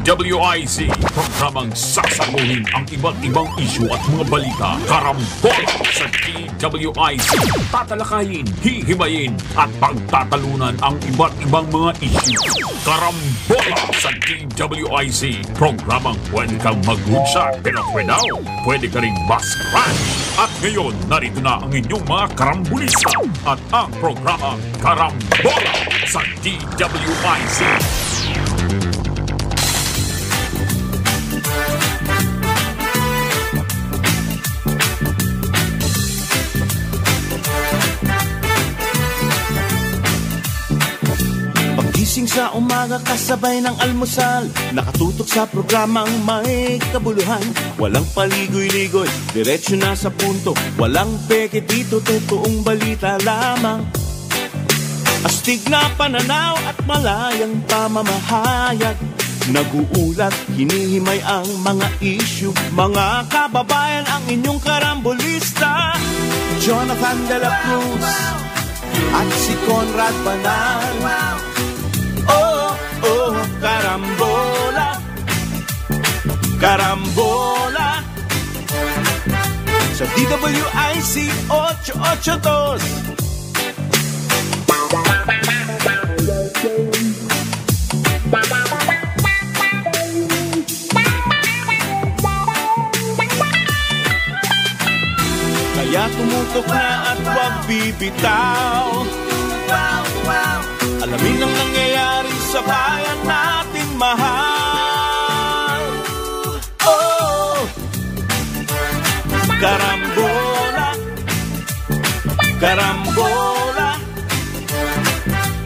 DWIZ, programang sasaguhin ang iba't ibang isyu at mga balita. Karambola sa DWIZ. Tatalakayin, hihimayin at pagtatalunan ang iba't ibang mga isyu. Karambola sa DWIZ, programang pwede kang mag-good pero pwede ka rin mas-crash. At ngayon, narito na ang inyong mga karambulista at ang programang Karambola sa DWIZ. Pagising sa umaga kasabay ng almusal, nakatutok sa programang may kabuluhan. Walang paligoy-ligoy, diretso na sa punto. Walang peke dito, totoong balita lamang. Astig na pananaw at malayang pamamahayag. Naguulat, hinihimay ang mga issue. Mga kababayan, ang inyong karambulista, Jonathan De La Cruz at si Conrad Banal. Oh, karambola, karambola sa DWIZ 882. Kaya tumutok na at huwag bibitaw. Alamin ang nangyayari sa bayan nating mahal. Oh, karambola, karambola,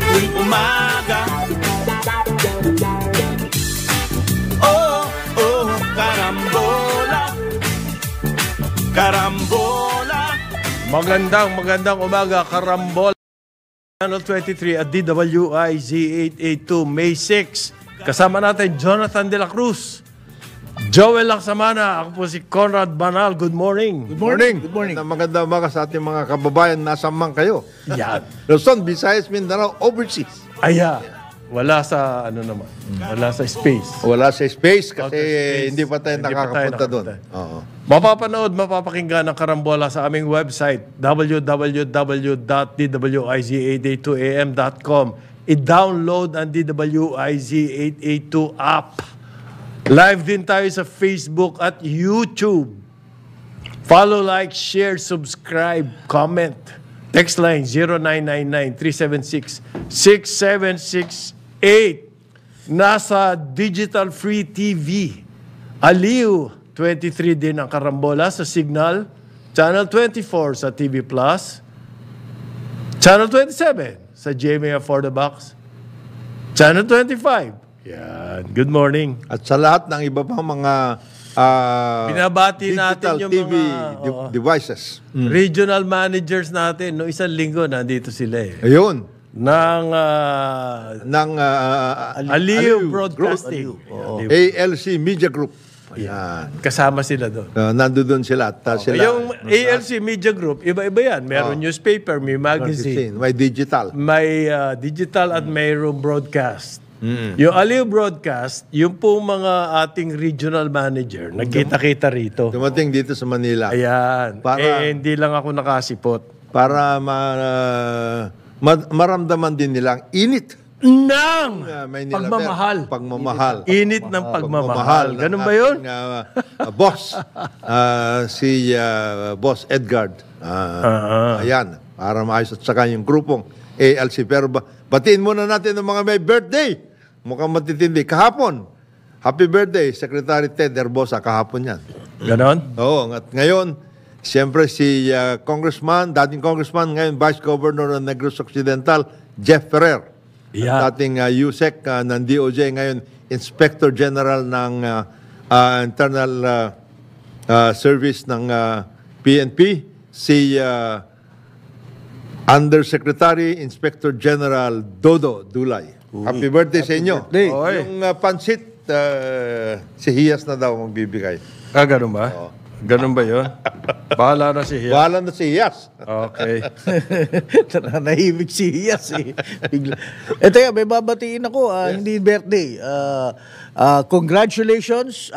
tuwing umaga. Oh, karambola, karambola. Magandang umaga, karambola. Channel 23 at DWIZ 882, May 6. Kasama natin Jonathan De La Cruz, Joel Laksamana, ako po si Conrad Banal. Good morning. Good morning. Good morning. Maganda umaga sa ating mga kababayan. Nasa man kayo? Yan. Luzon, Visayas, Mindanao, overseas. Aya, wala sa naman. Wala sa space. Wala sa space kasi space. hindi pa tayo nakakapunta doon. Oo. Mapapanood, mapapakinggan ang karambola sa aming website www.dwiz882am.com. I-download ang DWIZ 882 app. Live din tayo sa Facebook at YouTube. Follow, like, share, subscribe, comment. Text line 0999-376-6768. Nasa Digital Free TV. Aliw 23 din ang karambola sa Signal. Channel 24 sa TV Plus. Channel 27 sa GMA For the Box. Channel 25. Yan. Good morning. At sa lahat ng iba pang mga binabati natin digital yung TV mga devices. Regional managers natin. No, isang linggo nandito sila eh. Ayun. Ng Aliw Broadcasting. ALC Media Group. Ayan. Kasama sila doon. Nandoon sila. Sila. Yung ALC Media Group, iba-iba yan. Meron newspaper, may magazine. May digital. May digital at mayroong broadcast. Yung Aliw Broadcast, yung po mga ating regional manager, nagkita-kita rito. Dumating dito sa Manila. Ayan. Hindi lang ako nakasipot. Para maramdaman din nilang init ng pagmamahal. Init ng pagmamahal. Ganun ba yun? Boss. Si Boss Edgard. Ayan. Para maayos at saka yung grupong ALC. Pero batiin muna natin ang mga may birthday. Mukhang matitindi. Kahapon. Happy birthday, Secretary Ted Herbosa. Kahapon yan. Ganon? Oo. At ngayon, siyempre si Congressman, dating Congressman, ngayon Vice Governor ng Negros Occidental, Jeff Ferrer. Yeah. Dating USEC ng DOJ, ngayon Inspector General ng Internal Service ng PNP, si Undersecretary Inspector General Dodo Dulay. Happy birthday sa inyo. Yung pansit, si Hiyas na daw magbibigay. Ganun ba? Ganun ba yun? Bahala na si Hiya. Bahala na si Yas. Okay. Nahimik si Iyas eh. Bigla. Teka, may babatiin ako. Hindi birthday. Congratulations,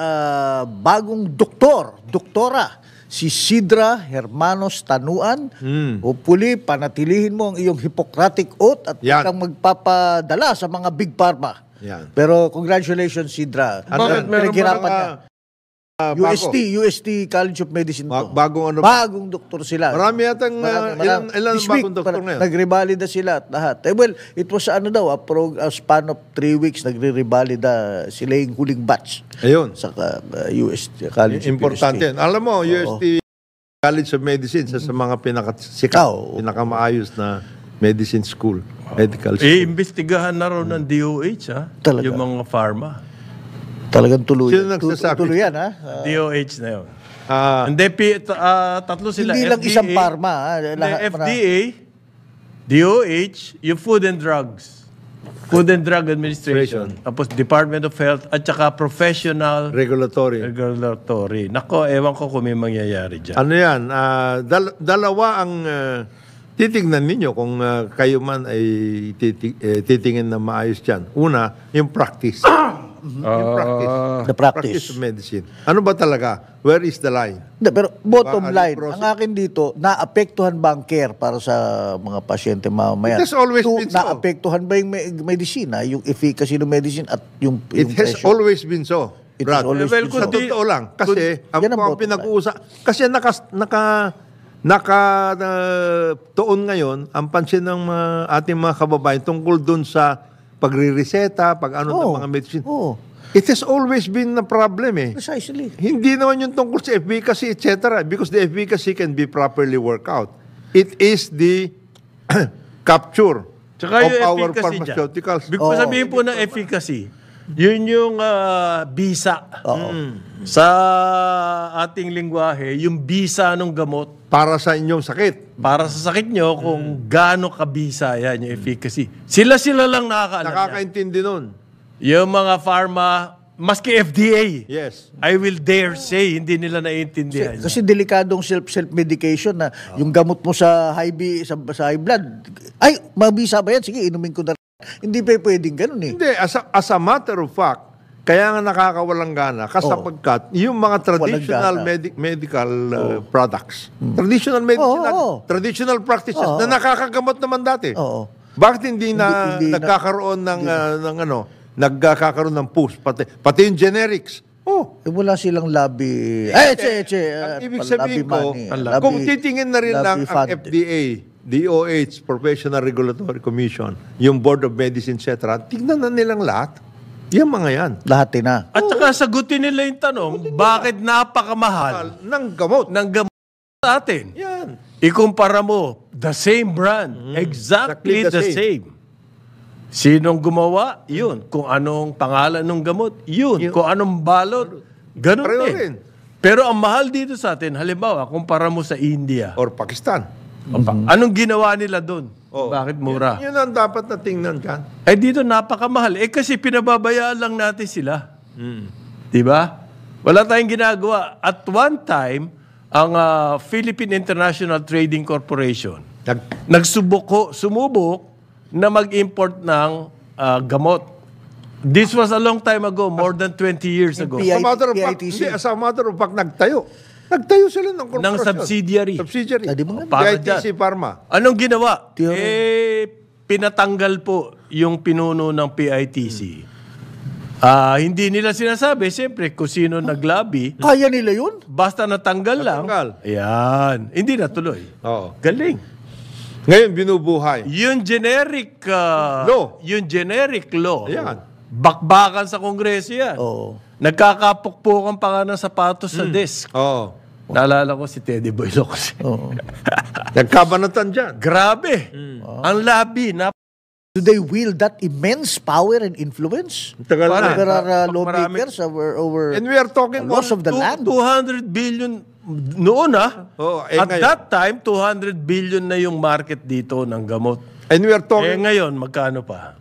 bagong doktora, si Sidra Hermanos Tanuan. Hopefully, panatilihin mo ang iyong Hippocratic Oath at Yan. huwag kang magpapadala sa mga Big Pharma. Yan. Pero congratulations, Sidra. Bakit meron ba niya. UST College of Medicine to. Bagong ano? Bagong doktor sila. Marami yatang, ilan This bagong week, doktor na yan? nagrevalida sila at lahat. Well, it was a span of 3 weeks, nagre-revalida sila yung huling batch Ayun. sa UST College of Importante yan. UST. Alam mo, UST College of Medicine, sa mga pinakasikat, Oo. pinakamaayos na medicine school, medical school. Iimbestigahan na raw ng DOH, ha? Talaga? Yung mga pharma. Talagang tuloy. Sino nagsasabi? Tuloy yan, ha? DOH na yun. Ah, Hindi, tatlo sila. Hindi lang FDA, isang pharma. Hindi, FDA, DOH, yung Food and Drugs. Food and Drug Administration. Tapos Department of Health at saka Professional regulatory. Regulatory. Nako, ewan ko kung may mangyayari dyan. Ano yan? Dalawa ang titignan ninyo kung kayo man ay titingin na maayos dyan. Una, yung practice. Yung practice. The practice. Of medicine. Ano ba talaga? Where is the line? Hindi, pero bottom Diba, line, ang akin dito, naapektuhan ba ang care para sa mga pasyente mamamayan? It has always been so. Naapektuhan ba yung medisina, yung efficacy ng medicine at yung It has presyo? always been so. It Brad. has always Well, been Sa so. totoo lang. Kasi, ang Yan ang bottom pinag-uusap, kasi tuon ngayon ang pansin ng ating mga kababayan tungkol dun sa pagre-reseta, pag-ano ng mga medicine. Oo. It has always been a problem eh. Precisely. Hindi naman yung tungkol sa efficacy, etc. Because the efficacy can be properly worked out. It is the capture Tsaka of yung our efficacy pharmaceuticals. dyan. Kung sabihin po ng efficacy, yun yung bisa. Sa ating lingwahe, yung bisa ng gamot Para sa inyong sakit. para sa sakit nyo kung gaano kabisa yan yung efficacy. Sila lang nakakaalam yan. Nakakaintindi nun. Yung mga pharma, maski FDA, Yes. I will dare say, hindi nila naiintindihan. Kasi delikadong self-medication na yung gamot mo sa sa high blood, ay, mabisa ba yan? Sige, inumin ko na. Hindi pa pwedeng ganun eh. Hindi, as a matter of fact, kaya nga nakakawalang gana kasapagkat yung mga traditional medical products, traditional practices na nakakagamot naman dati. Oo. Bakit hindi nagkakaroon nagkakaroon ng push pati yung generics? Oh, Wala silang lobby. ang ibig sabihin ko, kung titingin na rin lang ang FDA, DOH, Professional Regulatory Commission, yung Board of Medicine, etc., tignan na nilang lahat. Yan mga yan. Lahat na. At saka sagutin nila yung tanong, bakit napakamahal Ng gamot. ng gamot sa atin? Yan. Ikumpara mo, the same brand, exactly Exactly the the same. Sinong gumawa? Yun. Kung anong pangalan ng gamot? Yun. Kung anong balot? Ganun Pareho din. rin. Pero ang mahal dito sa atin, halimbawa, kumpara mo sa India. Or Pakistan. Anong ginawa nila doon? Oh. Bakit mura? Yun ang dapat na tingnan dyan. Eh dito napakamahal. Eh kasi pinababayaan lang natin sila. Di ba? Wala tayong ginagawa. At one time, ang Philippine International Trading Corporation sumubok na mag-import ng gamot. This was a long time ago, more than 20 years ago. PI As a matter of fact, PITC. as a matter of fact, nagtayo. Nagtayo sila ng korporasyon. Ng subsidiary. Di ba nga? Para PITC dyan. Pharma. Anong ginawa? Theory. Pinatanggal po yung pinuno ng PITC. Hindi nila sinasabi, siyempre, kung sino naglabi, Kaya nila yun? basta natanggal lang. Natanggal. Ayan. Hindi natuloy. Oo. Galing. Ngayon, binubuhay. Yung generic Law. Yung generic law. Ayan. Bakbakan sa Kongreso yan. Oo. Nagkakapukpukan pa nga ng sapatos sa desk. Oo. Naalala ko si Teddy Boy Locos. Oo. Nagkabanatan dyan. Grabe. Ang labi. Do they wield that immense power and influence? Tagal Para- na. There are Marami- lawmakers over And we are talking loss of the land. 200 billion noon Oo, At ngayon. that time, 200 billion na yung market dito ng gamot. And we are talking Ngayon, magkano pa?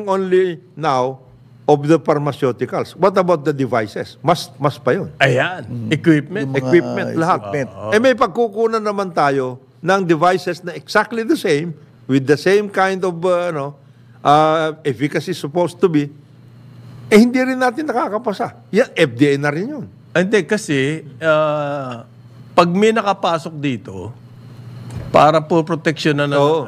only now of the pharmaceuticals. What about the devices? Mas pa yun. Ayan, equipment. Equipment, lahat. equipment. May pagkukunan naman tayo ng devices na exactly the same, with the same kind of efficacy supposed to be, hindi rin natin nakakapasa. Yan, FDA na rin yun. Hindi, kasi pag may nakapasok dito, para po protection na ng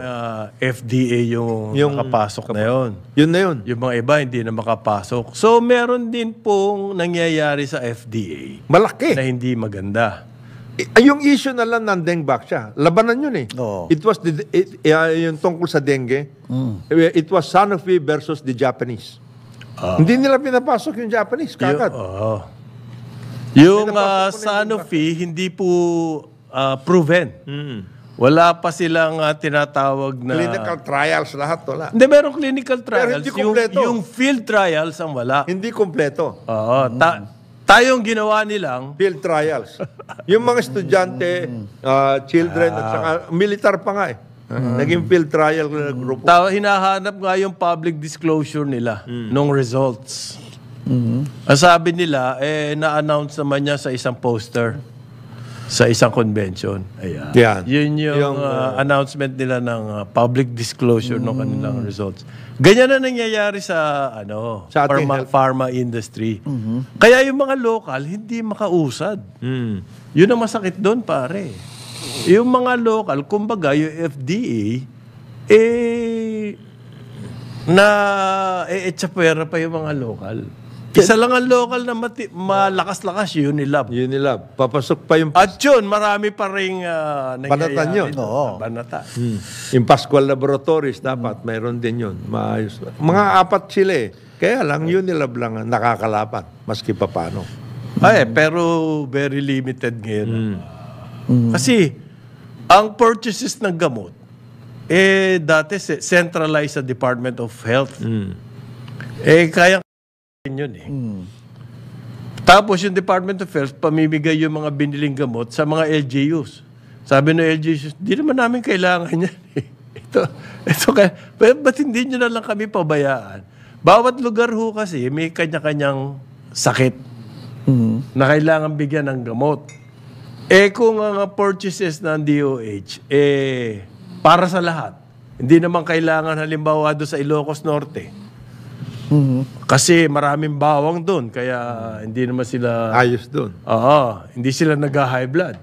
FDA yung nakapasok na yun. Yun na yun. Yung mga iba hindi na makapasok. So, meron din pong nangyayari sa FDA Malaki. na hindi maganda. Yung issue na lang ng dengue siya. Labanan yun eh. Oo. It was yung tungkol sa dengue. It was Sanofi versus the Japanese. Hindi nila pinapasok yung Japanese kagad. Yung Sanofi, hindi po proven. Wala pa silang tinatawag na... Clinical trials lahat, wala. Hindi, merong clinical trials. hindi kumpleto. Yung field trials ang wala. Hindi kompleto. Oo. Tayong ginawa nilang... Field trials. Yung mga estudyante, children, at saka militar pa nga eh. Naging field trial na grupo. Hinahanap nga yung public disclosure nila nung results. Ang sabi nila, na-announce naman niya sa isang poster sa isang convention. Ayan. Yan. Yun yung announcement nila ng public disclosure ng kanilang results. Ganyan na nangyayari sa Sa ating pharma industry. Kaya yung mga local hindi makausad. Yun ang masakit doon, pare. Yung mga local, kumbaga yung FDA etsapwera pa yung mga local. Isa lang ang local na malakas-lakas, Unilab. Unilab. Papasok pa yung At yun, marami pa rin Banatan yun. Banata. yung Pascual Laboratories, dapat mayroon din yun. Maayos. Mga 4 sila eh. Kaya lang, Unilab lang ang nakakalapan. Maski pa paano. Pero very limited ngayon. Kasi, ang purchases ng gamot, dati centralized sa Department of Health. Kaya yun eh. Tapos yung Department of Health, pamimigay yung mga biniling gamot sa mga LGUs. Sabi ng LGUs, di naman namin kailangan yan eh. Ito kaya, ba't hindi nyo na lang kami pabayaan? Bawat lugar ho kasi, may kanya-kanyang sakit na kailangan bigyan ng gamot. Kung ang purchases ng DOH, para sa lahat, hindi naman kailangan halimbawa doon sa Ilocos Norte. Kasi maraming bawang doon, kaya hindi naman sila... Ayos doon. Hindi sila nag-high blood.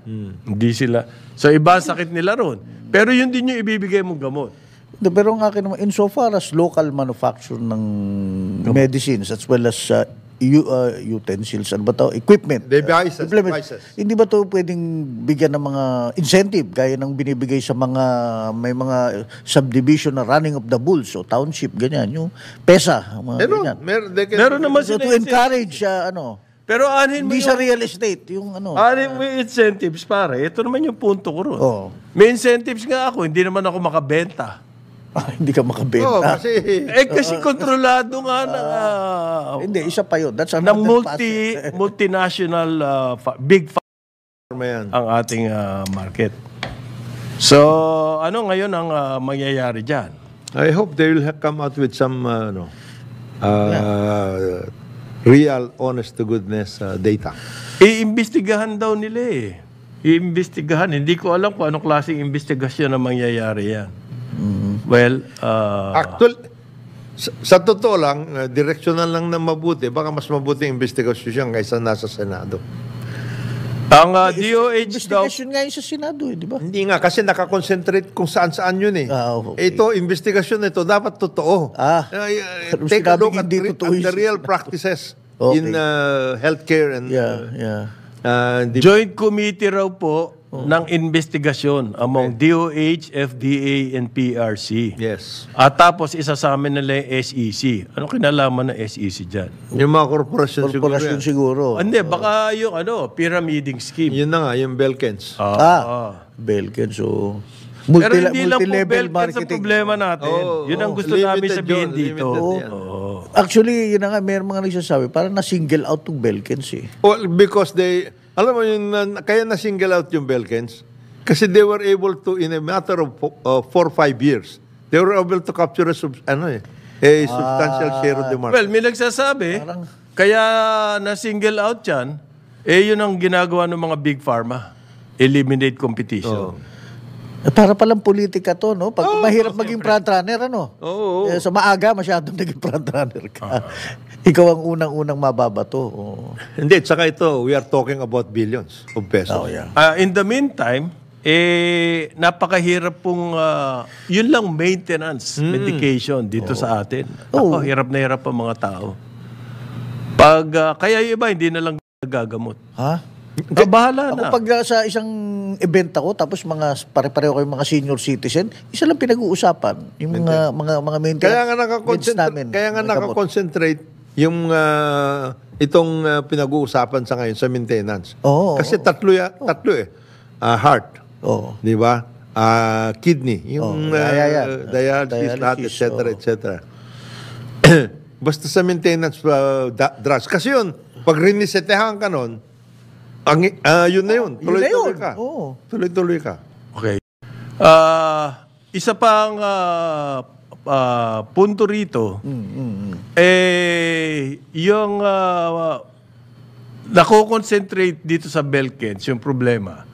Hindi sila... So, iba ang sakit nila ron. Pero yun din yung ibibigay mong gamot. Pero ang akin naman, insofar as local manufacture ng medicines as well as utensils, equipment. Devices. Hindi ba ito pwedeng bigyan ng mga incentive gaya ng binibigay sa may mga subdivision na running of the bulls o township, ganyan, yung PESA, mga ganyan. Meron naman So, sila to encourage, Pero anin mo hindi sa real estate, yung anin mo yung incentives, pare. Ito naman yung punto ko ron. May incentives nga ako, hindi naman ako makabenta. Hindi ka makabenta. Oo, kasi... Kasi kontrolado nga Hindi, isa pa yun. That's ng multinational big yan. ang ating market. So, ano ngayon ang mangyayari dyan? I hope they will come out with some real, honest-to-goodness data. Iimbestigahan daw nila eh. Iimbestigahan. Hindi ko alam kung anong klaseng investigasyon na mangyayari yan. Well, Actually, sa totoo lang, direksyonan lang na mabuti. Baka mas mabuti ang investigasyon siya kaysa nasa Senado. ang DOH daw... Investigation nga yun sa Senado, di ba? Hindi nga, kasi nakakonsentrate kung saan-saan yun eh. Okay. Ito, investigasyon nito, dapat totoo. Take a look at the real practices in healthcare and... Joint committee raw po ng investigasyon among DOH, FDA, and PRC. Yes. At tapos isasama nila yung SEC. Ano kinalaman ng SEC dyan? Yung mga korporasyon siguro. Hindi, baka yung pyramiding scheme. Yun na nga, yung Belkens. Belkens, so... Pero hindi lang po multi-level Belkens ang problema natin. Yun ang gusto namin sabihin dito. Actually, yun na nga, may mga nagsasabi, parang na-single out yung Belkens eh. Well, because alam mo yun, kaya na-single out yung Belkens, kasi they were able to, in a matter of 4 or 5 years, they were able to capture a a substantial share of the market. Well, may nagsasabi, kaya na-single out yan, yun ang ginagawa ng mga big pharma. Eliminate competition. Para palang politika to, no? Pag mahirap maging frontrunner, ano? Oo. Sa maaga, masyadong naging frontrunner ka. Ikaw ang unang-unang mababato. Hindi, tsaka ito, we are talking about billions of pesos. In the meantime, napakahirap pong, yun lang maintenance medication dito sa atin. Ako, hirap na hirap ang mga tao. Kaya yung iba, hindi na lang nagagamot. Ha? Bahala na. Ako pag sa isang event ako, tapos pare-pareho kayong mga senior citizen, isa lang pinag-uusapan. Yung mga maintenance. Kaya nga nakakonsentrate yung itong pinag-uusapan sa ngayon sa maintenance. Kasi tatlo eh. Heart. Di ba? Kidney. Yung dialysis, lahat, etc. Basta sa maintenance drugs. Kasi yun, pag rinisetehan ka nun, yun na yun. Tuloy-tuloy ka. Tuloy-tuloy ka. Okay. Isa pang punto rito, yung nako-concentrate dito sa Belkens, yung problema.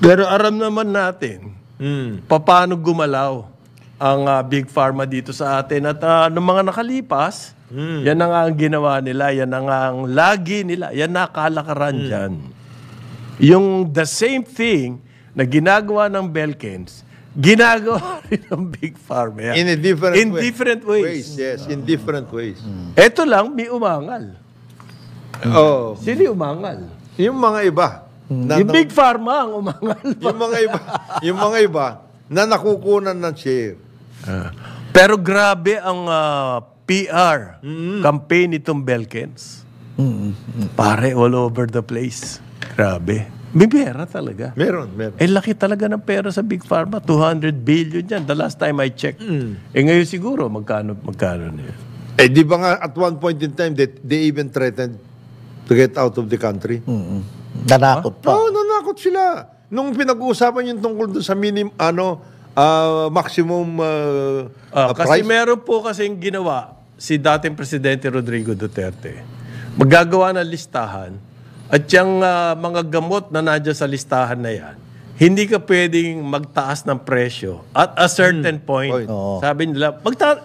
Pero aram naman natin, paano gumalaw ang Big Pharma dito sa atin. At noong mga nakalipas, yan na nga ang ginawa nila, yan na nga ang lagi nila, yan nakalakaran dyan. Yung the same thing na ginagawa ng Belkens, ginagawa rin ng Big Pharma. In different ways. Yes, in different ways. Eto lang, may umangal. Sino yung umangal? Yung mga iba. Yung Big Pharma ang umangal. yung mga iba na nakukunan ng share. Pero grabe ang PR campaign itong Belkens. Pare, all over the place. Grabe. May pera talaga. Meron. Laki talaga ng pera sa Big Pharma. 200 billion yan. The last time I checked. Ngayon siguro, magkano na yun? Di ba nga at one point in time, they even threatened to get out of the country? Nanakot pa. Nanakot sila. Nung pinag-uusapan yung tungkol doon sa maximum Kasi price. meron po kasing ginawa si dating Presidente Rodrigo Duterte. Maggagawa ng listahan at yung mga gamot na nandiyan sa listahan na yan, hindi ka pwedeng magtaas ng presyo at a certain point. Sabi nila,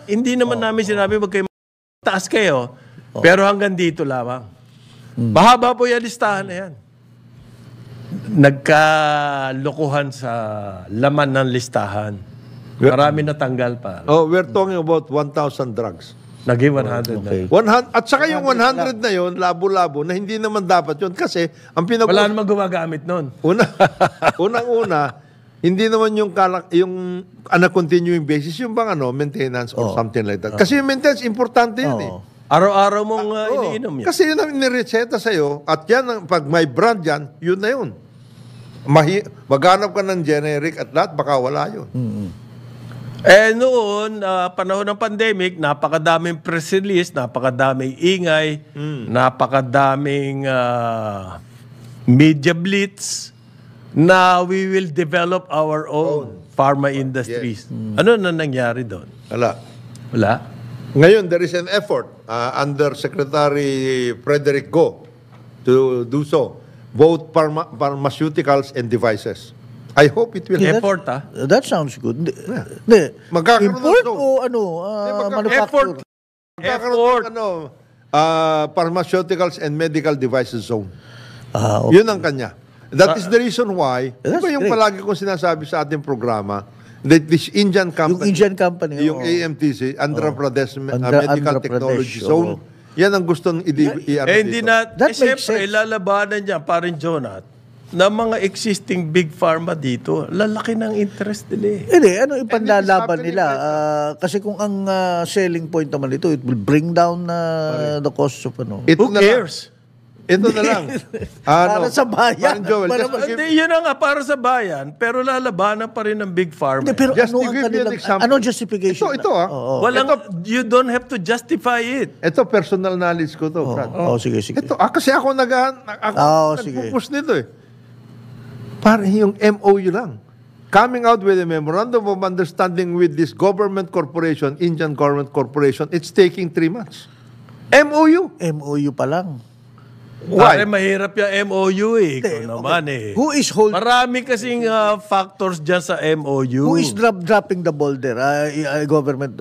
hindi naman namin sinabi magtaas kayo, pero hanggang dito lamang. Mahaba po yung listahan na yan. Nagkalokohan sa laman ng listahan. Marami natanggal pa. We're talking about 1,000 drugs. Naging 100 na. 100, at saka yung 100 na yun, labo-labo, na hindi naman dapat yun. Kasi, ang wala naman gumagamit nun. Unang-una, hindi naman yung on a continuing basis, yung bang maintenance or something like that. Kasi yung maintenance, importante yun eh. Araw-araw mong iniinom yan. Kasi yun ang nireseta sa'yo, at yan, pag may brand yan, yun na yun. Maghanap ka ng generic at lahat, baka wala yun. Noon, panahon ng pandemic, napakadaming press release, napakadaming ingay, napakadaming media blitz na we will develop our own pharma industries. Ano na nangyari doon? Wala? Ngayon, there is an effort under Secretary Frederick Go to do so, both pharmaceuticals and devices. I hope it will Effort, That sounds good. Magkakaroon import ng o manufacture? Magkakaroon ng pharmaceuticals and medical devices zone. Yun ang kanya. That is the reason why, diba yung palagi kong sinasabi sa ating programa, that this Indian company, yung AMTC, Andhra Pradesh Medical Technology Zone, yan ang gustong hindi na, siyempre, lalabanan niya, parin Jonat, na mga existing big pharma dito, lalaki ng interest nila. Hindi, ano ipanlalaban nila? Kasi kung ang selling point naman ito, it will bring down the cost of Who cares? Ito na lang. Para sa bayan. Hindi, yun na nga, para sa bayan, pero lalabanan pa rin ng big pharma. Pero ano justification? Ito you don't have to justify it. Ito, personal knowledge ko to, Brad. Sige. Ito, kasi ako nag-focus nito eh. Parang yung MOU lang. coming out with a memorandum of understanding with this government corporation, Indian government corporation, it's taking 3 months. MOU. MOU pa lang. Pare, Why? mahirap yung MOU eh. Ikaw Okay. naman eh. Who is holding... Marami kasing factors dyan sa MOU. Who is dropping the ball there? Government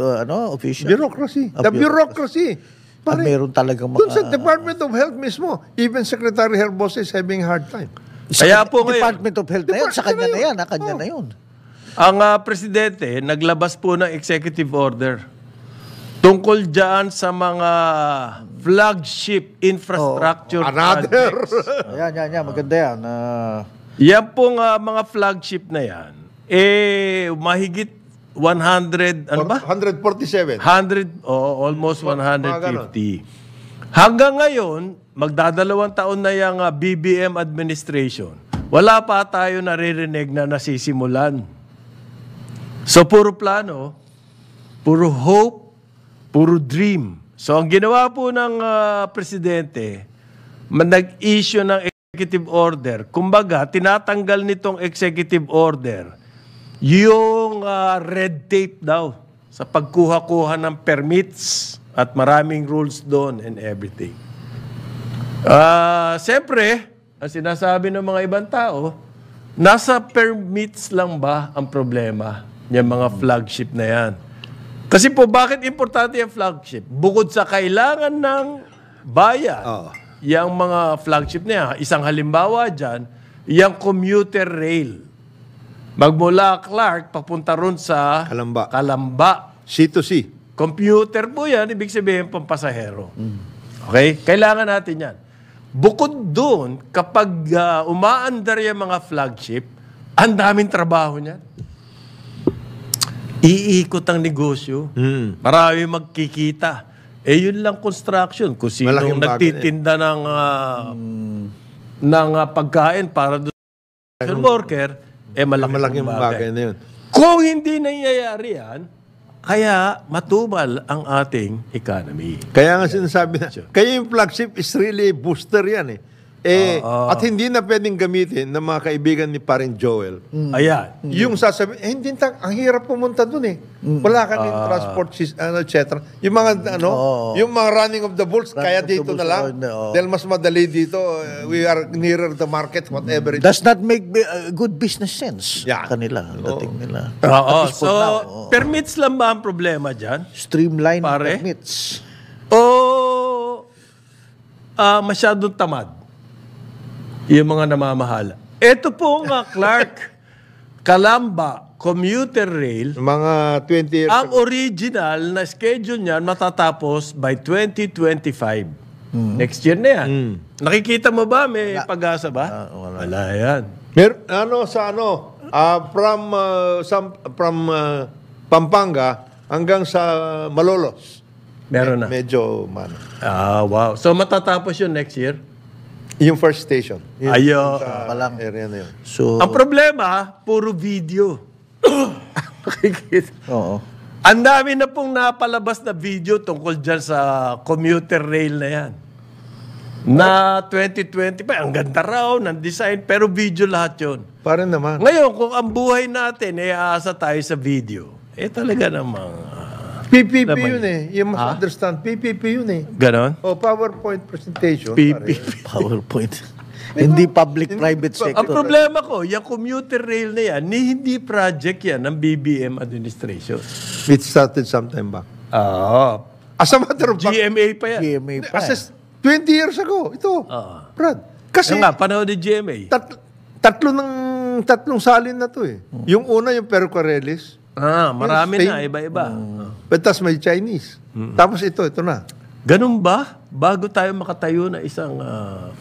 official? Bureaucracy. The bureaucracy. Pare, Meron talagang dun sa Department of Health mismo, even Secretary Herbosa is having a hard time. Kaya po ngayon, Department of Health na yan. Sa kanya na yan. Kanya na yun. ang presidente naglabas po ng executive order tungkol dyan sa mga flagship infrastructure Another. projects. Yan. Maganda yan. Yan pong mga flagship na yan, mahigit 100, ano ba? 147. 100, almost ganon. 150. Hanggang ngayon, magdadalawang taon na yung BBM administration. Wala pa tayo naririnig na nasisimulan. So, puro plano, puro hope, puro dream. So, ang ginawa po ng presidente, nag-issue ng executive order. Kumbaga, tinatanggal nitong executive order yung red tape daw sa pagkuha-kuha ng permits at maraming rules doon and everything. Siyempre, ang sinasabi ng mga ibang tao, nasa permits lang ba ang problema yung mga flagship na yan? Kasi po, bakit importante yung flagship? Bukod sa kailangan ng bayan, yung mga flagship na yan, isang halimbawa dyan, yung commuter rail. Magmula Clark, papunta ron sa Calamba. C2C. Computer po yan, ibig sabihin pampasahero. Okay? Kailangan natin yan. Bukod doon, kapag umaandar yung mga flagship, ang daming trabaho niyan. Iikot ang negosyo. Marami magkikita. Yun lang construction. Kung sino Malaking nagtitinda ng pagkain para doon sa worker, malaking bagay na yun. Kung hindi nangyayari yan, kaya matubal ang ating economy. Kaya nga sinasabi na, kaya yung flagship is really a booster yan eh. At hindi na pwedeng gamitin ng mga kaibigan ni paring Joel. Ayan. Yung sasabi, hindi ang hirap pumunta dun eh. Wala ka ng transport, etc. Yung mga, yung mga running of the bulls, kaya dito na lang. Dahil mas madali dito, we are nearer the market, whatever. Does not make good business sense. Yeah. Kanila, dating nila. Oo. At least for So, now, permits lang ba ang problema dyan? streamline Pare? permits. O masyadong tamad? Yung mga namamahala. Ito po nga, Clark, Calamba Commuter Rail, Mga 20 years ang original na schedule niyan matatapos by 2025. Next year na yan. Nakikita mo ba? May pag-asa ba? Wala yan. from Pampanga hanggang sa Malolos. Meron na. Medyo, Wow. So matatapos yun next year? yung first station. Ayo. Palang. Area na yun. So, Ang problema, puro video. Nakikita. oo. Ang dami na pong napalabas na video tungkol dyan sa commuter rail na yan. Na 2020 pa, ang ganda raw ng design, pero video lahat yun. Parang naman. Ngayon, kung ang buhay natin, aasa tayo sa video, talaga namang PPP Naman yun eh. You must understand. PPP yun eh. ganon. PowerPoint presentation. PPP. PowerPoint. Hindi public-private Ang sector. problema ko, yung commuter rail na yan, hindi project yan ng BBM administration. It started sometime back. As a matter of fact, GMA pa yan. GMA pa. as 20 years ago, ito, Brad. Kasi Nga, panahon ni GMA. tatlong salin na to eh. Yung una, yung Percorelis. Marami Spain. na, iba-iba. Tapos may Chinese. Tapos ito na. Ganun ba? Bago tayo makatayo na isang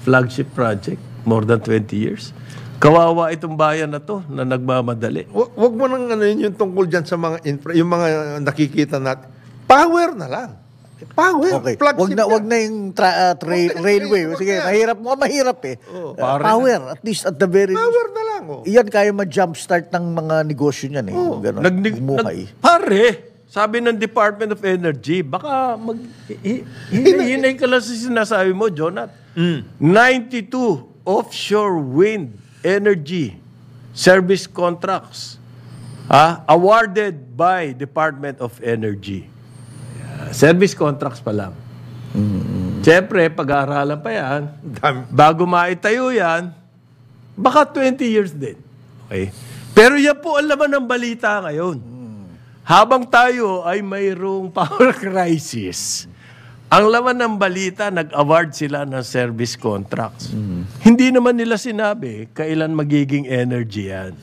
flagship project, more than 20 years, kawawa itong bayan na to na nagmamadali. Wag mo nang yun yung tungkol dyan sa mga yung mga nakikita natin. Power na lang. Power. Okay. Flagship Wag yan. na yung railway. Sige, mahirap eh. Power, at least at the very least. Power na lang. Iyan kaya ma-jumpstart ng mga negosyo niyan eh. Ganon. Bumuhay. Pare, sabi ng Department of Energy, baka hinay ka lang sa sinasabi mo, Jonat. 92 offshore wind energy service contracts Awarded by Department of Energy. Service contracts pa lang. Siyempre, pag-aaralan pa yan, bago maitayo yan, baka 20 years din. Okay? Pero yan po ang laman ng balita ngayon. Habang tayo ay mayroong power crisis, ang laman ng balita, nag-award sila ng service contracts. Hindi naman nila sinabi kailan magiging energy yan.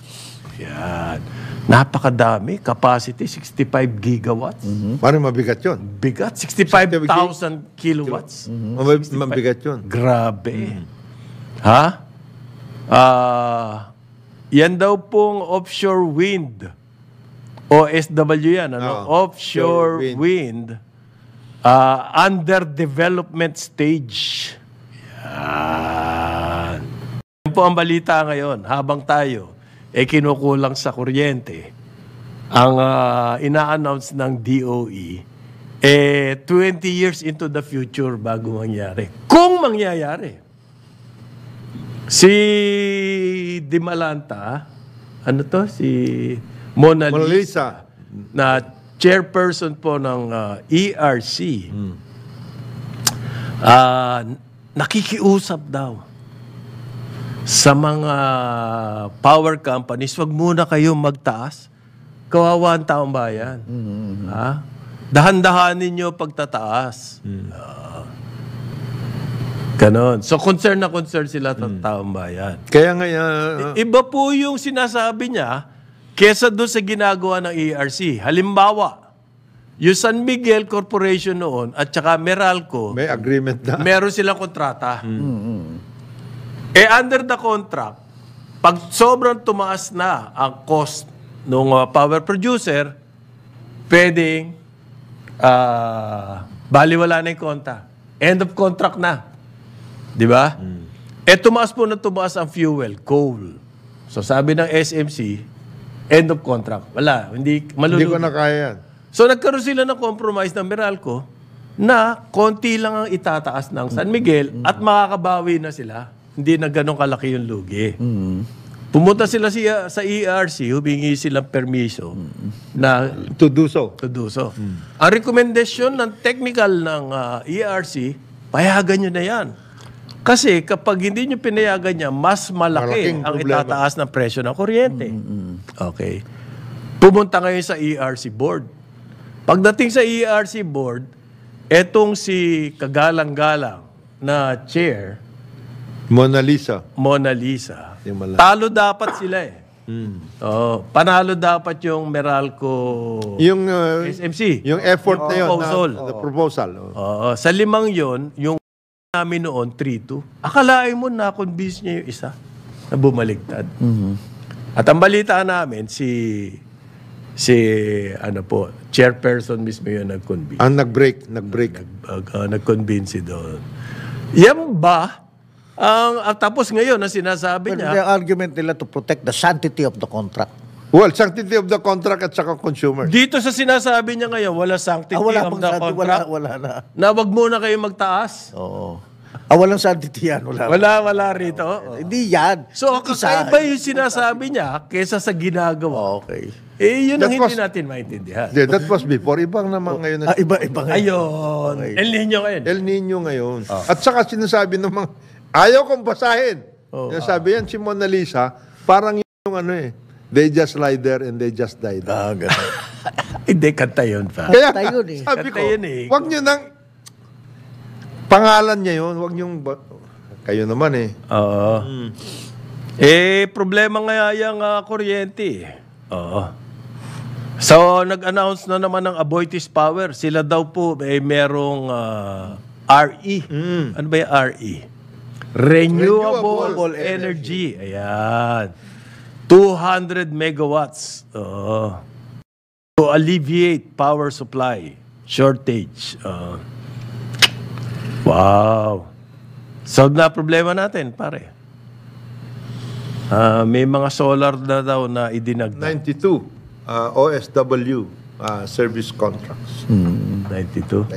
Yan. Napakadami. Capacity, 65 gigawatts. Parang mabigat yun. Bigat, 65,000 kilowatts. Mabigat yun. Grabe. Yan daw pong offshore wind. OSW yan. Offshore wind. Under development stage. Yan. Yan po ang balita ngayon. Habang tayo kinukulang sa kuryente, ang ina-announce ng DOE, 20 years into the future bago mangyari. Kung mangyayari. Si Dimalanta, si Mona Lisa, na chairperson po ng ERC, nakikiusap daw sa mga power companies, wag muna kayong magtaas. Kawawa ang taong bayan. Dahan-dahanin nyo pagtataas. Ganon. So, concern na concern sila sa taong bayan. Kaya nga... Iba po yung sinasabi niya kesa doon sa ginagawa ng ERC. Halimbawa, yung San Miguel Corporation noon at saka Meralco, may agreement na. Meron silang kontrata. Under the contract, pag sobrang tumaas na ang cost ng power producer, pwedeng baliwala na yung konta. End of contract na. Di ba? Tumaas po na tumaas ang fuel, coal. So sabi ng SMC, end of contract. Wala, hindi malulugi. Hindi ko na kaya yan. So nagkaroon sila ng compromise ng Meralco na konti lang ang itataas ng San Miguel at makakabawi na sila. Hindi na ganun kalaki yung lugi. Pumunta sila sa ERC, humingi silang permiso na To do so. Ang recommendation ng technical ng ERC, payagan nyo na yan. Kasi kapag hindi nyo pinayagan niya, mas malaki Malaking ang problema. itataas ng presyo ng kuryente. Okay. Pumunta ngayon sa ERC board. Pagdating sa ERC board, etong si kagalang-galang na chair, Mona Lisa. Talo dapat sila panalo dapat yung Meralco Yung SMC. yung effort na yun. Proposal. The proposal. Sa 5 yon, yung namin noon, 3-2. Akalain mo na-convince niya yung isa na bumaligtad. At ang balita namin, si chairperson mismo yun nag-convince. Ang nag-break. Nag-convince doon. Yan ba? Tapos ngayon, ang sinasabi But niya, the argument nila to protect the sanctity of the contract. Well, sanctity of the contract at saka consumer. dito sa sinasabi niya ngayon, wala sanctity Wala of pang the sanctity, contract. wala na. Na wag muna kayo magtaas. Oo. Walang sanctity yan. Wala rito. Hindi yan. So, Isa. kakaiba yung sinasabi niya kesa sa ginagawa. Okay. Yun ang That hindi was- natin maintindihan. That was before. Ibang naman ngayon. Iba nga. Ayun. El Nino ngayon. El Nino ngayon. At saka sinasabi ng mga, ayaw kong basahin. Sabi yan si Mona Lisa, parang yung they just lie there and they just die there. Ganun. Hindi, kanta yun pa. Kaya Kanta yun eh. sabi ko, Kanta yun eh. wag nyo nang, pangalan niya yun, wag nyo, kayo naman Oo. Problema nga yung kuryente. Oo. So, nag-announce na naman ng Aboitiz Power. Sila daw po merong RE. Ano ba yung RE? Renewable Energy. Ayan. 200 megawatts. Oo. To alleviate power supply shortage. Wow. Solve na problema natin, pare. May mga solar na daw na idinagdag. 92 OSW service contracts. 92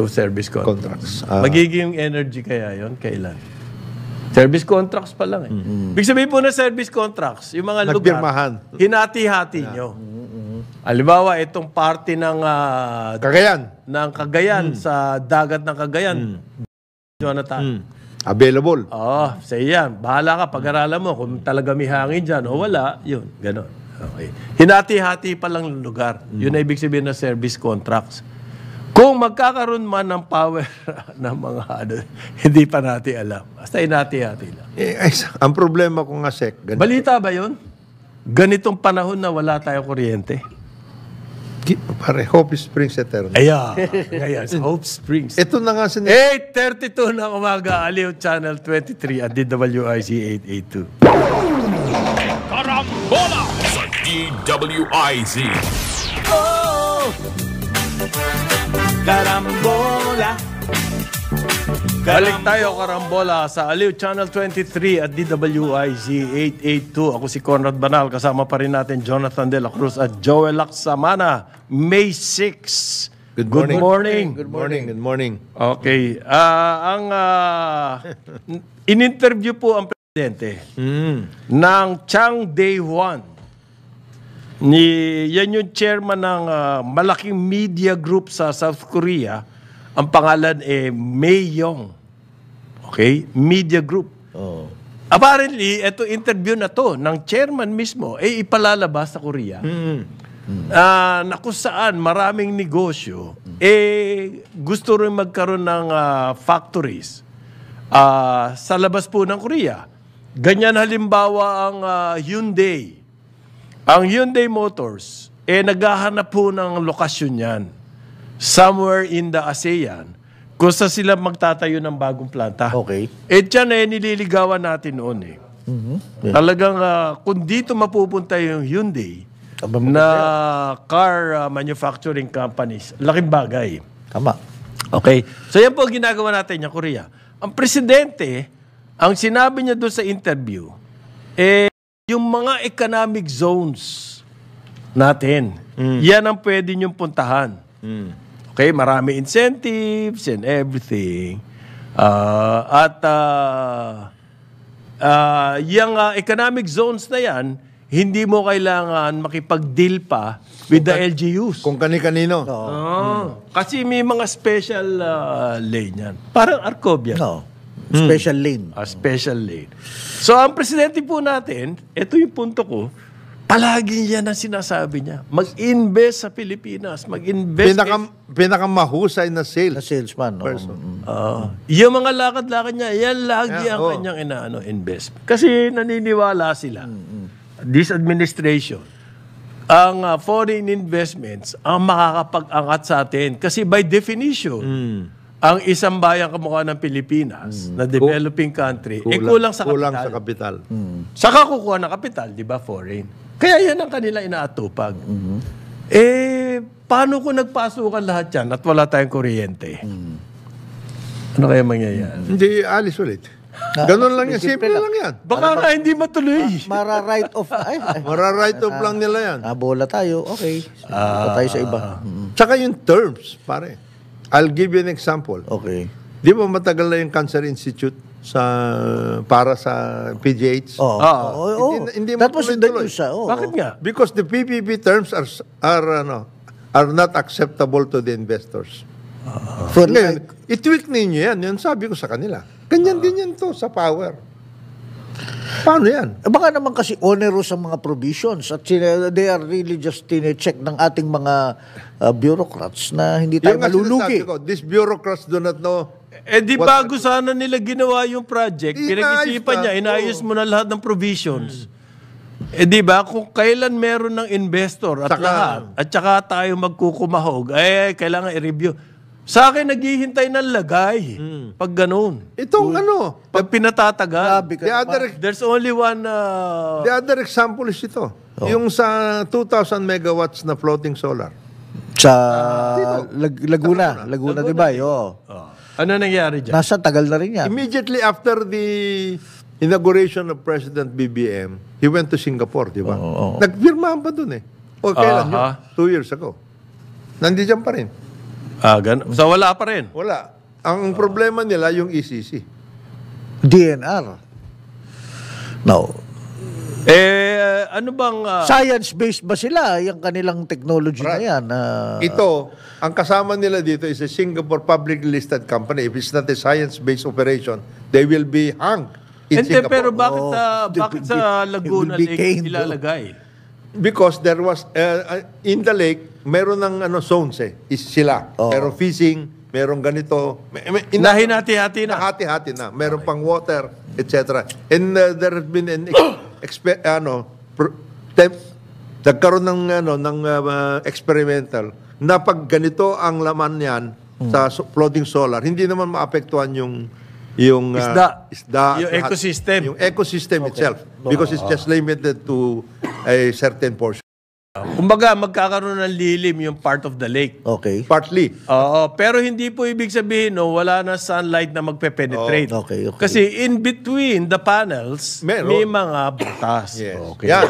service contracts. Contracts. Magiging energy kaya yon kailan? Service contracts pa lang eh. Ibig sabihin po na service contracts, yung mga lugar, Nagpirmahan. hinati-hati nyo. Halimbawa, itong party ng Cagayan. sa dagat ng Cagayan. Jonathan. Available. Sa yan. Bahala ka, pag-aralan mo kung talaga may hangin dyan o wala, yun, gano'n. Okay. Hinati-hati pa lang yung lugar. Yun ang ibig sabihin ng service contracts. Kung magkakaroon man ng power ng mga hindi pa natin alam. Basta hinati-hati lang. Ang problema ko nga, Sek, Balita ba yun? Ganitong panahon na wala tayong kuryente. pare, Hope Springs Eternal. Ngayon, Hope Springs. Ito na nga 8:32 ng umaga, Aliw Channel 23 at DWIC 882. Karambola sa DWIZ. Karambola. Balik tayo, Karambola, sa Aliw Channel 23 at DWIZ 882. Ako si Conrad Banal, kasama pa rin natin Jonathan De La Cruz at Joel Lacsamana. May 6. Good morning. Good Good morning. Okay. In-interview po ang presidente ng Chang Dae-hwan. Yan yung chairman ng malaking media group sa South Korea. Ang pangalan Mayong. Okay? Media group. Apparently, ito interview na to ng chairman mismo ipalalabas sa Korea. Na kung saan maraming negosyo gusto rin magkaroon ng factories sa labas po ng Korea. Ganyan halimbawa ang Hyundai. Ang Hyundai Motors naghahanap po ng lokasyon yan somewhere in the ASEAN kung saan sila magtatayo ng bagong planta. Okay. Diyan nililigawan natin noon Talagang kung dito mapupunta yung Hyundai na car manufacturing companies, laking bagay. Tama. Okay. So yan po ang ginagawa natin yung Korea. Ang presidente, ang sinabi niya doon sa interview, yung mga economic zones natin, yan ang pwede niyong puntahan. Okay, marami incentives and everything. Yung economic zones na yan, hindi mo kailangan makipag-deal pa with the LGUs. Kung kani-kanino. Kasi may mga special lane yan. Parang Arcovia. No. Special lane. Special lane. So, ang presidente po natin, ito yung punto ko, palagi yan ang sinasabi niya. Mag-invest sa Pilipinas. Mag-invest. Pinakamahusay na Na salesman. No? person. Yung mga lakad-lakad niya, yan lagi ang kanyang invest. Kasi naniniwala sila. This administration, ang foreign investments ang makakapag-angat sa atin. Kasi by definition, ang isang bayang kamukha ng Pilipinas na developing country, kulang sa kapital. Kulang sa kapital. Saka kukuha ng kapital, di ba, foreign? Kaya yan ang kanila inaatupag. Paano kung nagpasukan lahat yan at wala tayong kuryente? Ano kaya mangyayari? Hindi alis ulit. Ganun lang yan. Simple lang yan. Baka nga hindi matuloy. Mara-write off. Mara-write off lang nila yan. Bola tayo. Okay. Punta tayo sa iba. Tsaka yung terms, pare. I'll give you an example. Okay. Di ba matagal na yung Cancer Institute para sa PGH? Hindi That was in the tuloy-tuloy. news. Bakit nga? Because the PPP terms are not acceptable to the investors. For Ngayon, i-tweak ninyo yan. Yun sabi ko sa kanila. Ganyan din yan to sa power. Paano yan? Baka naman kasi onerous ang mga provisions at they are really just tine-check ng ating mga bureaucrats na hindi tayo Yung nga malulugi. sinasabi ko, these bureaucrats do not know. Di bago sana nila ginawa yung project, pinag-isipan niya, inayos mo na lahat ng provisions. Di ba, kung kailan meron ng investor at lahat, at saka tayo magkukumahog, kailangan i-review. Sa akin, naghihintay ng lagay. Pag ganun. Itong Pag pinatatagal. There's only one... the other example is ito. Yung sa 2,000 megawatts na floating solar. Sa Laguna. Laguna, di ba? Ano nangyari dyan? Nasa tagal na rin yan. Immediately after the inauguration of President BBM, he went to Singapore, di ba? Nagpirmahan pa dun O kailan yun? 2 years ago. Nandiyan pa rin. So wala pa rin. Wala. Ang problema nila yung ECC. DNR. No. Ano bang... Science-based ba sila, yung kanilang technology na yan? Ito, ang kasama nila dito is a Singapore publicly listed company. If it's not a science-based operation, they will be hanged in Hindi, Singapore. pero bakit sa Laguna will be Lake caned, ilalagay? Because there was, in the lake, meron ng zones is sila. Meron fishing, meron ganito. Nahinati-hati na. Hati-hati na. Meron pang water, etc. And there has been an nagkaroon ng experimental na pag ganito ang laman niyan sa floating solar, hindi naman maapektuhan yung Isda. at Yung lahat. ecosystem. Yung ecosystem itself. Because it's just limited to a certain portion. Kumbaga, magkakaroon ng lilim yung part of the lake. Okay. Partly. Oo, pero hindi po ibig sabihin, no, wala na sunlight na magpe-penetrate. Okay. Kasi in between the panels, Meron. may mga butas. Yes. Okay. Yan.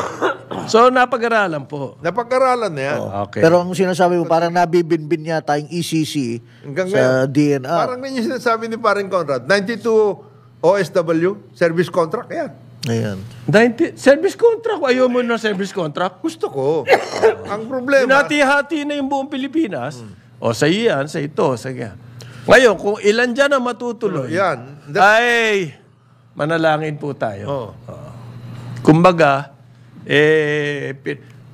So, napag-aralan po. Napag-aralan na yan. Okay. Pero ang sinasabi mo, parang nabibinbin yata yung ECC Hanggang sa ngayon. DNR. Parang yun yung sinasabi ni Paring Conrad. 92 OSW, service contract, yan. Ayan. Service contract. Ayaw mo na service contract? Gusto ko. Ang problema, Hinati-hati na yung buong Pilipinas. O sa iyan, sa ito, sa iyan. Ngayon, kung ilan dyan ang matutuloy, yan. ay manalangin po tayo. Oh. Kumbaga,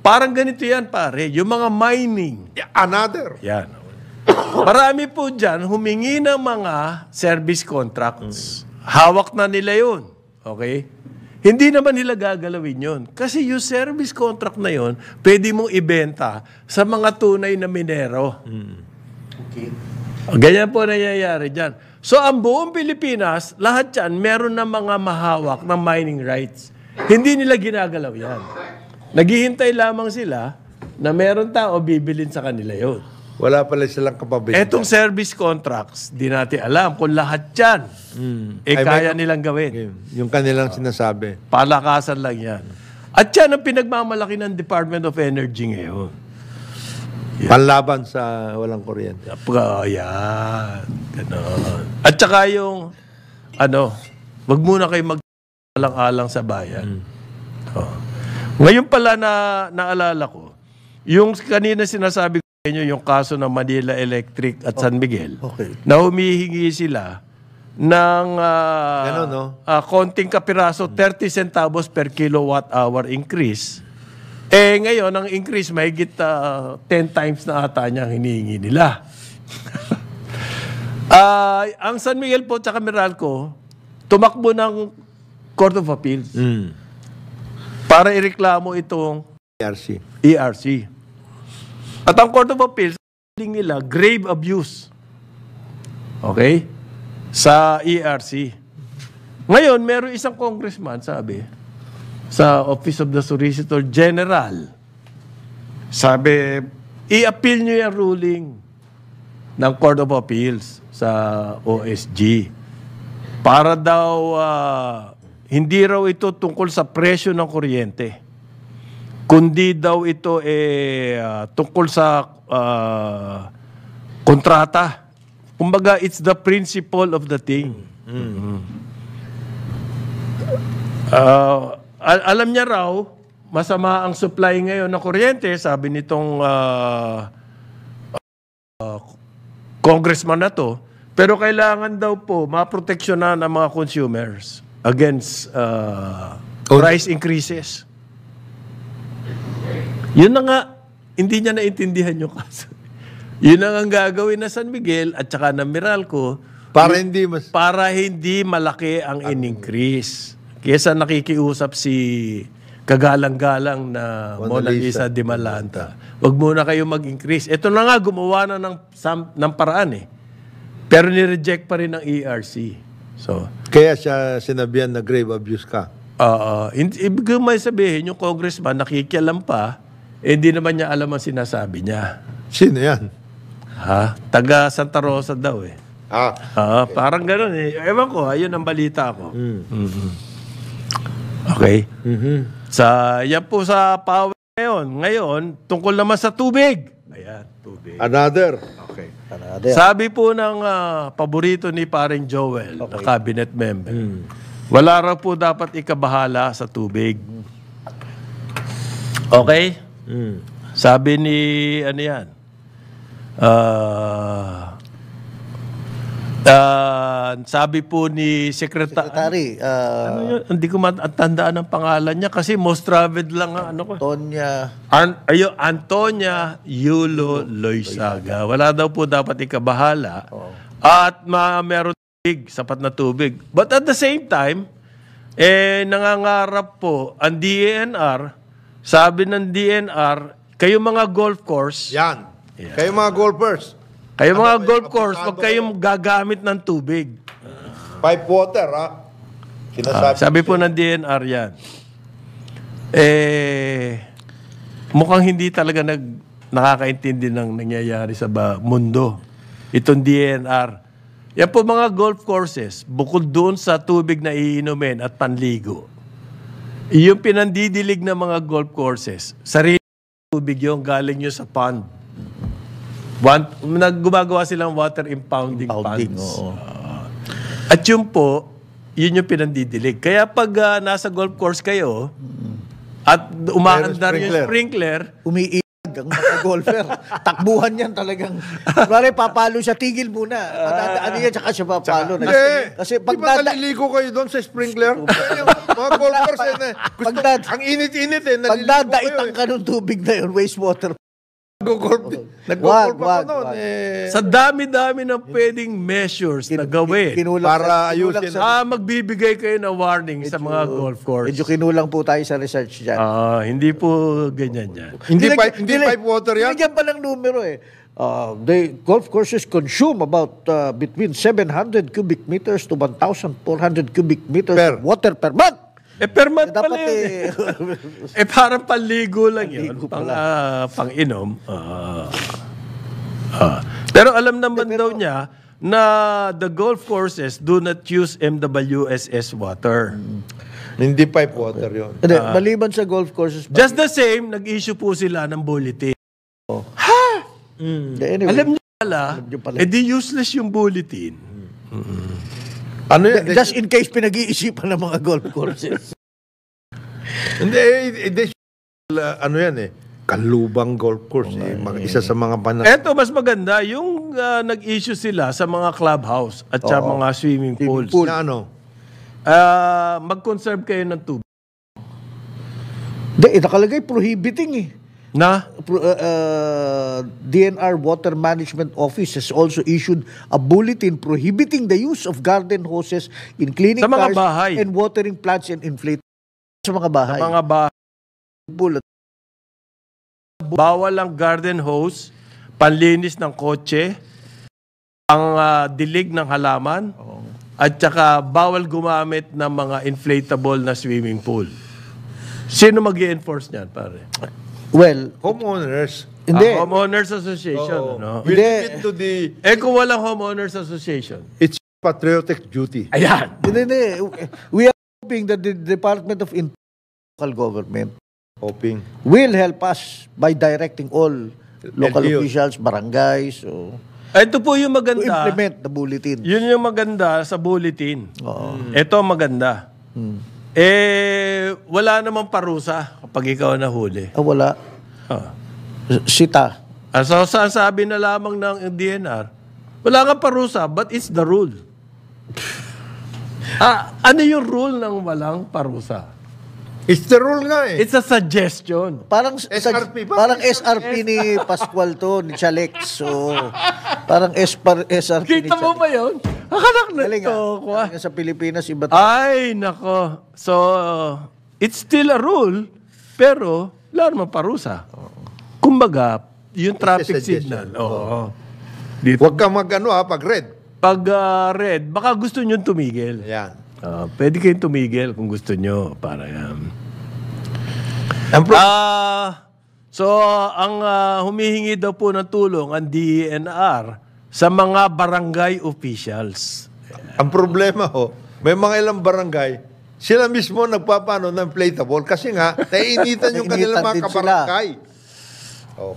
parang ganito yan, pare. Yung mga mining. Another. Yan. Marami po dyan humingi ng mga service contracts. Hawak na nila yun. Okay? Hindi naman nila gagalawin yun. Kasi yung service contract na yun, pwede mong ibenta sa mga tunay na minero. Okay. Ganyan po nangyayari dyan. So, ang buong Pilipinas, lahat yan, meron na mga mahawak na mining rights. Hindi nila ginagalaw yan. Naghihintay lamang sila na meron tao bibilin sa kanila yun. Wala pala silang kapabilidad. Etong service contracts, di natin alam kung lahat yan kaya nilang gawin. Yung kanilang sinasabi. Palakasan lang yan. At yan ang pinagmamalaki ng Department of Energy ngayon. Panlaban sa walang kuryente. Yan. Ganon. At saka yung, wag muna kayo mag-alang-alang sa bayan. Ngayon pala naalala ko, yung kanina sinasabi ko sa inyo, yung kaso ng Manila Electric at San Miguel, na humihingi sila ng konting kapiraso, 30 centavos per kilowatt hour increase. Ngayon, ang increase, mahigit 10 times na ata niya ang hinihingi nila. Ang San Miguel po at Meralco, tumakbo ng Court of Appeals para ireklamo itong ERC. At ang Court of Appeals, nila grave abuse. Okay? Sa ERC. Ngayon, meron isang congressman, sabi, sa Office of the Solicitor General, sabi, i-appeal nyo yung ruling ng Court of Appeals sa OSG. Para daw, hindi raw ito tungkol sa presyo ng kuryente. Kundi daw ito tungkol sa kontrata. Kumbaga, it's the principle of the thing. Alam niya raw, masama ang supply ngayon ng kuryente, sabi nitong congressman na to, pero kailangan daw po maproteksyonan ang mga consumers against price increases. Yun na nga, hindi niya naintindihan yung kaso. Yun ang gagawin na San Miguel at saka ng Meralco Para hindi malaki ang in-increase. Kesa nakikiusap si kagalang-galang na Mona Lisa de Malanta. Huwag muna kayo mag-increase. Ito na nga, gumawa na ng paraan eh. Pero ni-reject pa rin ng ERC. So, kaya siya sinabihan na grave abuse ka. ibig ko may sabihin, yung congressman nakikialam pa, hindi naman niya alam ang sinasabi niya. Sino yan? Taga Santa Rosa daw eh. Parang gano'n eh. Ewan ko, ayun ang balita ko. Okay? Yan po sa power ngayon. Ngayon, tungkol naman sa tubig. Ayan, tubig. Another. Okay. Another. Sabi po ng paborito ni paring Joel, na cabinet member, wala raw po dapat ikabahala sa tubig. Okay? Sabi ni, ano yan? Sabi po ni Secretary, ano yun? Hindi ko matandaan ang pangalan niya kasi most traveled lang ang ano ko. Tonya, Antonia Yulo Loizaga. Wala daw po dapat ikabahala. At meron tubig, sapat na tubig. But at the same time, nangangarap po ang DENR, sabi ng DENR, kayo mga golf course, Yan. Kayo mga golfers. kayo mga golf course, huwag kayong gagamit ng tubig. Pipe water, ha? Sinasabi. Sabi po ng DNR yan. Mukhang hindi talaga nakakaintindi ng nangyayari sa mundo. Itong DNR. Yan po mga golf courses, bukod doon sa tubig na iinumin at panligo. Yung pinandidilig ng mga golf courses, sarili tubig yung galing nyo sa pond. Gumagawa silang water impounding ponds. oo. At yun po, yun yung pinandidilig. Kaya pag nasa golf course kayo, at umaandar yung sprinkler, Umiilag ang mga golfer. Takbuhan yan talagang. Kunwari, papalo siya, tigil muna. Ano yan, tsaka siya papalo. Kasi pag naliligo kayo doon sa sprinkler, mga golfers, ang init-init eh. Pag dadaitan ka ng tubig na yun, wastewater. Nag-golf pa noon. sa dami-dami ng pwedeng measures na gawin, Para ayusin. magbibigay kayo ng warning sa mga golf course. Medyo kinulang po tayo sa research dyan. Hindi po ganyan yan. Hindi pipe water yan? Binigyan pa ng numero eh. The golf courses consume about between 700 cubic meters to 1,400 cubic meters of water per month. Per month Dapat pala yun. Parang panligo lang yun. Pang-inom. Pero alam naman daw niya na the golf courses do not use MWSS water. Hindi pipe water yun. Hindi, maliban sa golf courses. Just the same, nag-issue po sila ng bulletin. Anyway, Alam niyo pala, edi useless yung bulletin. Ano yan? just in case pinag-iisipan ng mga golf courses. Hindi, ano yan eh. Kalubang golf course. Isa sa mga Eto, mas maganda, yung nag-issue sila sa mga clubhouse at sa mga swimming pools. Na ano? Mag-conserve kayo ng tubig. Hindi, nakalagay prohibiting eh. Na? DNR Water Management Office has also issued a bulletin prohibiting the use of garden hoses in cleaning Sa mga cars bahay. and watering plants and inflators. Sa mga bahay. Sa mga bawal ang garden hose, panlinis ng kotse, ang dilig ng halaman, at saka bawal gumamit ng mga inflatable na swimming pool. Sino mag-i-enforce niyan, pare? Well, Homeowners. hindi. Homeowners Association. Ano? We leave it to the... Kung walang Homeowners Association. It's patriotic duty. Ayan. Hindi. We are hoping that the Department of Local Government will help us by directing all local LGU. officials, barangays, to Ito po yung maganda. implement the bulletin. Yun yung maganda sa bulletin. Ito ang maganda. Wala namang parusa kapag ikaw nahuli. Wala. Ah. Sita. So, sabi na lamang ng DNR, wala kang parusa, but it's the rule. Ano yung rule ng walang parusa? It's the rule nga eh. It's a suggestion. Parang SRP ba? parang SRP ni Pascual to, ni Chalex. So, parang SRP ni Kita mo Chalex. ba yun? Akanak na Galing ito. Galing sa Pilipinas, iba Ay, nako. So, it's still a rule, pero wala naman parusa. Kumbaga, yung traffic signal. Oo. Huwag kang mag-ano pag red. Pag red, baka gusto nyo tumigil. Yan. Pwede kayong tumigil kung gusto nyo. Para yan. So, ang humihingi daw po ng tulong ang DENR sa mga barangay officials. Ang problema may mga ilang barangay, sila mismo nagpapano ng inflatable kasi nga, naiinitan yung kanilang mga Naiinitan din kabarangay.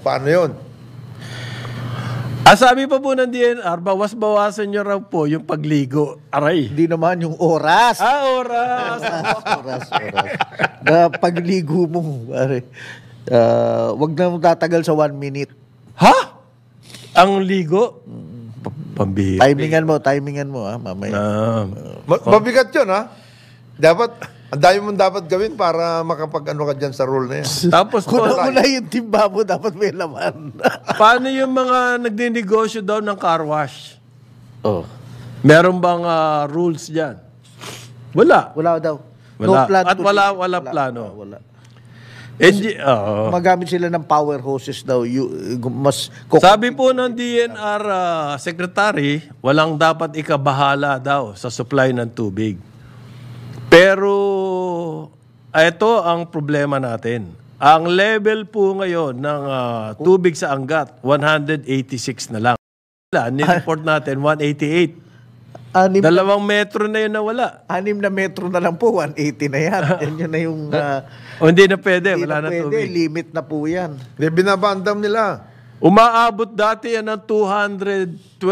Paano yun? Sabi pa po ng DNR, bawas-bawasan nyo raw po yung pagligo. Aray. Hindi naman yung oras. Oras! Oras. Na pagligo mo, pare. Wag na mo tatagal sa 1 minute. Ha? Ang ligo? Pambihira. Timingan mo, mamaya. Mabigat yun, ha? Ang dami mong dapat gawin para makapag-ano ka dyan sa rule na yan. Tapos po, Kung na yung timba mo, dapat may laman. paano yung mga nagninegosyo daw ng car wash? Oh. Meron bang rules dyan? Wala. Wala daw. Wala. plan At to wala plano. Wala. Oo. Magamit sila ng power hoses daw. Sabi po ng DNR secretary, walang dapat ikabahala daw sa supply ng tubig. Pero ito ang problema natin. Ang level po ngayon ng tubig sa Angat, 186 na lang. Nireport natin, 188. 2 metro na yun na wala. 6 na metro na lang po, 180 na yan. Yan na yung... Hindi na pwede, hindi wala na pwede, tubig. limit na po yan. Binabandam nila. Umaabot dati yan ng 212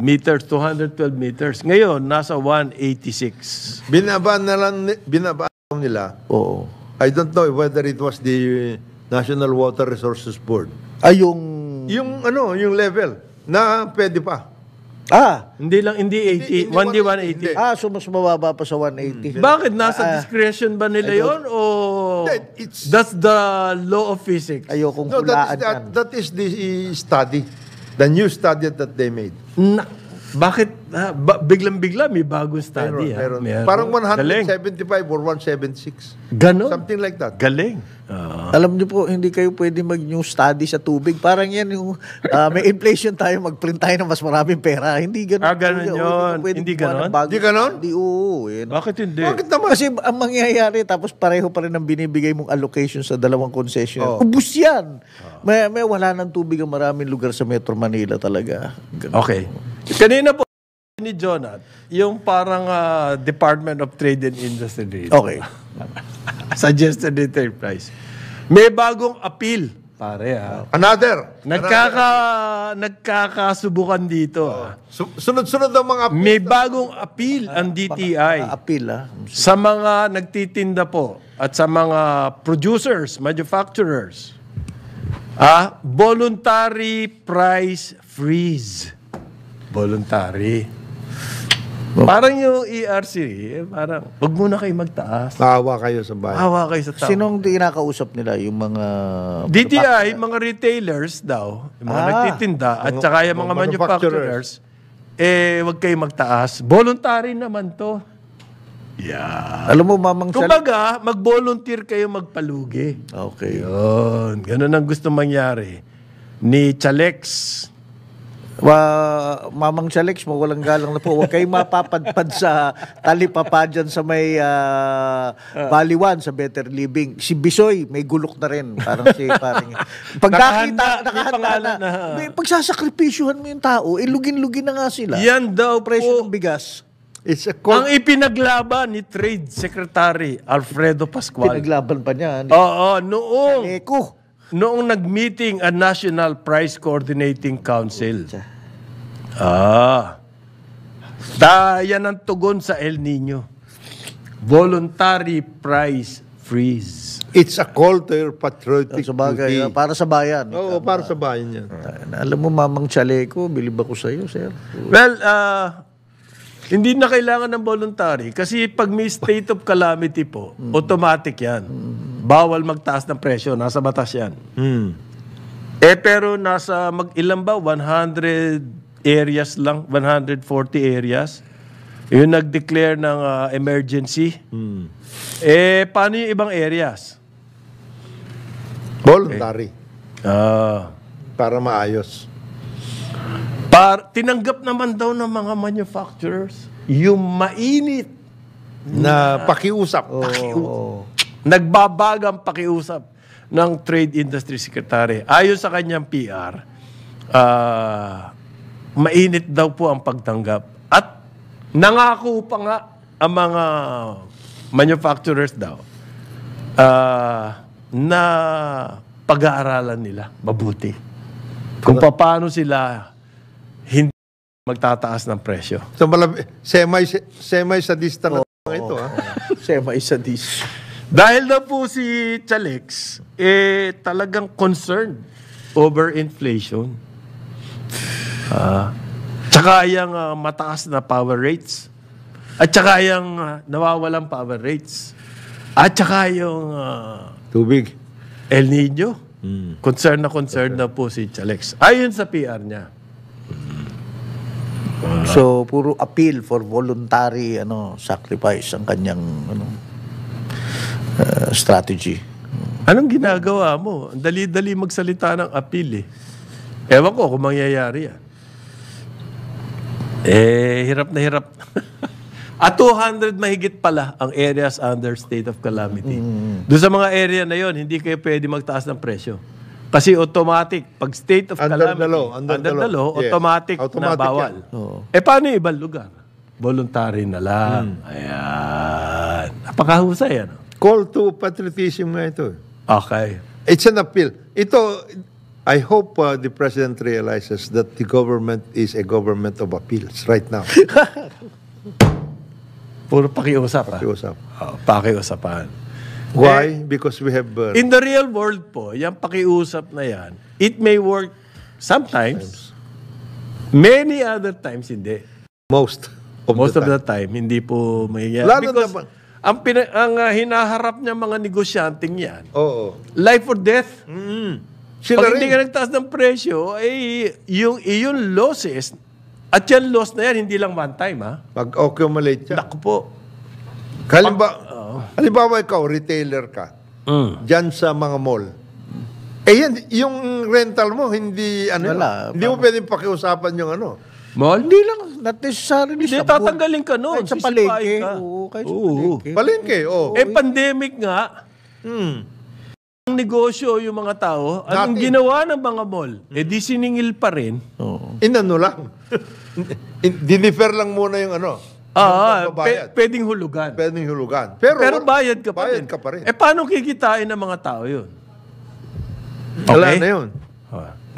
meters, 212 meters. Ngayon, nasa 186. Binabandam nila. Oo. I don't know whether it was the National Water Resources Board. Ay, Yung level na pwede pa. Hindi 80, 180. so mas mababa pa sa 180. Bakit? Nasa discretion ba nila yon o that's the law of physics? Ayokong No, hulaan yan. that is the study. The new study that they made. Bakit? Biglang-bigla may bagong study. Meron. Meron. Parang Galing. 175 or 176. Ganon? Something like that. Galing. Alam niyo po, hindi kayo pwede mag-new study sa tubig. Parang yan yung may inflation tayo, mag-print tayo ng mas maraming pera. Hindi ganun. Ganun yun. Hindi ganon? Hindi ganon? Hindi, oo. Bakit hindi? Bakit naman? Kasi ang mangyayari, tapos pareho pa rin ang binibigay mong allocation sa 2 concession. Ubus yan. May wala ng tubig ang maraming lugar sa Metro Manila talaga. Okay. Kanina po ni Jonat, yung parang Department of Trade and Industry. Okay. Suggested enterprise. May bagong appeal, pare Another. Nagkakasubukan dito. Sunod-sunod ang mga May bagong appeal ang DTI Appeal, sa mga nagtitinda po at sa mga producers, manufacturers. Voluntary price freeze. Voluntary. Parang yung ERC, parang, wag muna kayo magtaas. Maawa kayo sa bayan. Hawa kayo sa tao. Sinong kinakausap nila? Yung mga... DTI, mga retailers daw, yung mga nagtitinda, at saka yung mga manufacturers, wag kayo magtaas. Voluntary naman to. Yeah. Alam mo, Mamang Sal... Kumbaga, mag-volunteer kayo magpalugi. Okay. Yun. Ganun ang gusto mangyari. Ni Chalex. Mamang Chalex, walang galang na po. Huwag kayong mapapadpad sa talipapa dyan sa may Baliwan, sa Better Living. Si Bisoy, may gulok na rin. Parang pag nakahanda na. Pagsasakripisyuhan mo yung tao, lugin-lugin na nga sila. Yan daw Presyo po. ng bigas. Ang ipinaglaban ni Trade Secretary Alfredo Pascual. Pinaglaban pa niya. Oo, noong nag-meeting ang National Price Coordinating Council. Yan ang tugon sa El Nino. Voluntary price freeze. It's a call to your patriotic Sabagay, duty. para sa bayan. Oo, para sa bayan yan. Alam mo, Mamang Chaleco, bilib ako sa'yo, sir. Well, hindi na kailangan ng voluntary kasi pag may state of calamity po, automatic yan. Bawal magtaas ng presyo. Nasa batas yan. Pero nasa ilan ba? 100 areas lang. 140 areas. Yung nag-declare ng emergency. Paano yung ibang areas? Voluntary. Para maayos. Tinanggap naman daw ng mga manufacturers yung mainit Na pakiusap. Nagbabagang pakiusap ng Trade Industry Secretary. Ayon sa kanyang PR, mainit daw po ang pagtanggap. At nangako pa nga ang mga manufacturers daw na pag-aaralan nila mabuti. Kung paano sila hindi magtataas ng presyo. So, semi-sadista na mga ito, ha? Semi-sadis. Dahil na po si Chalex, talagang concerned over inflation. Tsaka yung mataas na power rates. At tsaka yung nawawalang power rates. At tsaka yung Tubig. El Niño. Concerned na po si Chalex. Ayon sa PR niya. So, puro appeal for voluntary sacrifice ang kanyang strategy. Anong ginagawa mo? Ang dali-dali magsalita ng appeal eh. Ewan ko kung mangyayari yan. Hirap na hirap. At 200 mahigit pala ang areas under state of calamity. Doon sa mga area na yon, hindi kayo pwede magtaas ng presyo. Kasi automatic, pag state of Under calamity, the law, yes. automatic na Automatic bawal. Paano yung ibang lugar? Voluntary na lang. Ayan. Napakahusay yan. Call to patriotism nga ito. Okay. It's an appeal. Ito, I hope the President realizes that the government is a government of appeals right now. Puro pakiusap. Pakiusap. Pakiusapan. Why? Because we have... In the real world po, yung pakiusap na yan, it may work sometimes. Many other times, hindi. Most of the time, hindi po mangyayari. Lalo Because naman. ang hinaharap niya mga negosyanteng yan, Oo. life or death. Sila Pag hindi rin. ka nagtaas ng presyo, yung losses, at yung loss na yan, hindi lang one time, ha? Mag-accumulate siya. Naku po. Halimbawa ikaw, retailer ka, dyan sa mga mall. Yan, yung rental mo, hindi, Wala. hindi mo pwedeng pakiusapan yung Mall? Hindi lang, not necessarily Hindi, sa buwan. tatanggalin ka nun. Kahit sa Sisipain palengke. ka. Oo, kahit sa Oo. palengke. Palengke, Pandemic nga, ang negosyo yung mga tao, anong Dati. ginawa ng mga mall? Di siningil pa rin. Inano lang. Dinifer lang muna yung pagbabayad. Pwedeng hulugan. Pwedeng hulugan. Pero bayad ka pa bayad rin. ka pa rin. Paano kikitain ng mga tao yun? Wala na yun.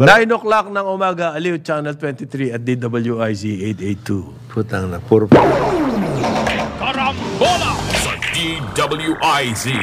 9 o'clock ng umaga, Aliw Channel 23 at DWIZ 882. Putang na, puro Karambola sa DWIZ.